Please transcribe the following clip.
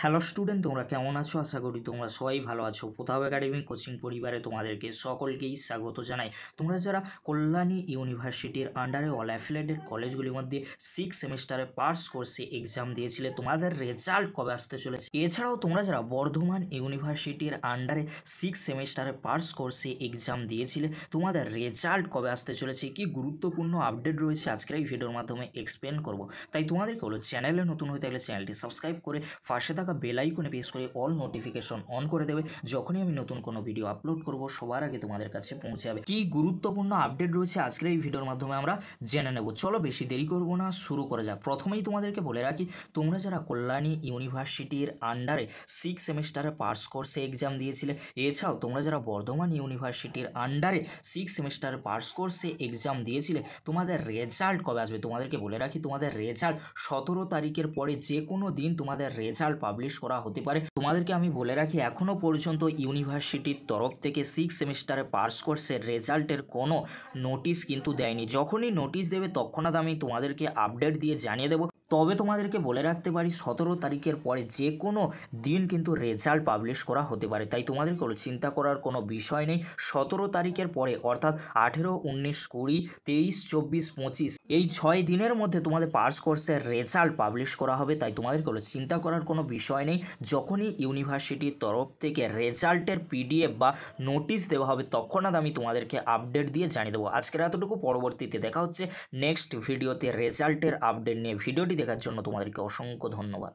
Hello student, তোমরা কেমন আছো? আশা করি তোমরা সবাই ভালো আছো। প্রতাপ একাডেমি কোচিং পরিবারে তোমাদেরকে সকলকেই স্বাগত জানাই। তোমরা যারা কল্যাণী ইউনিভার্সিটির আন্ডারে অল অ্যাফিলিয়েটেড কলেজগুলির মধ্যে 6 সেমিস্টারে পাস কোর্সে এক্সাম দিয়েছিলে, তোমাদের রেজাল্ট কবে আসতে চলেছে? এছাড়াও তোমরা যারা বর্ধমান ইউনিভার্সিটির আন্ডারে 6 সেমিস্টারে পাস কোর্সে এক্সাম দিয়েছিলে, তোমাদের রেজাল্ট কবে আসতে চলেছে? কি গুরুত্বপূর্ণ আপডেট রয়েছে আজকের এই ভিডিওর মাধ্যমে এক্সপ্লেন করব। তাই তোমাদেরকে হলো চ্যানেলে নতুন হয়ে থাকলে চ্যানেলটি সাবস্ক্রাইব করে পাশে থাকা বেল আইকনে প্রেস করে অল নোটিফিকেশন অন করে দেবে। যখনই আমি নতুন কোনো ভিডিও আপলোড করব সবার আগে তোমাদের কাছে পৌঁছে যাবে। কি গুরুত্বপূর্ণ আপডেট রয়েছে আজকের এই ভিডিওর মাধ্যমে আমরা জেনে নেব। চলো বেশি দেরি করব না, শুরু করা যাক। প্রথমেই তোমাদেরকে বলে রাখি, তোমরা যারা কল্যাণী ইউনিভার্সিটির আন্ডারে 6 সেমিস্টারে পাস কোর্সে এক্সাম দিয়েছিলে, এছাড়াও তোমরা যারা বর্ধমান ইউনিভার্সিটির আন্ডারে 6 সেমিস্টারে পাস কোর্সে এক্সাম দিয়েছিলে, তোমাদের রেজাল্ট কবে আসবে? তোমাদেরকে বলে রাখি, তোমাদের রেজাল্ট 17 তারিখের পরে যে কোনো দিন তোমাদের রেজাল্ট পাবলিশ করা হতে পারে। তোমাদেরকে আমি বলে রাখি, এখনও পর্যন্ত ইউনিভার্সিটির তরফ থেকে 6 সেমিস্টারে পাস কোর্সের রেজাল্টের কোনো নোটিশ কিন্তু দেয়নি। যখনই নোটিশ দেবে তৎক্ষণাৎ আমি তোমাদেরকে আপডেট দিয়ে জানিয়ে দেবো। তবে তোমাদেরকে বলে রাখতে পারি, 17 তারিখের পরে যে কোনো দিন কিন্তু রেজাল্ট পাবলিশ করা হতে পারে। তাই তোমাদেরকে চিন্তা করার কোনো বিষয় নেই। 17 তারিখের পরে অর্থাৎ 18, 19, 20, 23, 24, 25 এই 6 দিনের মধ্যে তোমাদের পাস কোর্সের রেজাল্ট পাবলিশ করা হবে। তাই তোমাদেরকে চিন্তা করার কোনো বিষয় নেই। যখনই ইউনিভার্সিটির তরফ থেকে রেজাল্টের পিডিএফ বা নোটিশ দেওয়া হবে তৎক্ষণাৎ আমি তোমাদেরকে আপডেট দিয়ে জানিয়ে দেবো। আজকের এতটুকু, পরবর্তীতে দেখা হচ্ছে নেক্সট ভিডিওতে রেজাল্টের আপডেট নিয়ে। ভিডিওটি দেখার জন্য তোমাদেরকে অসংখ্য ধন্যবাদ।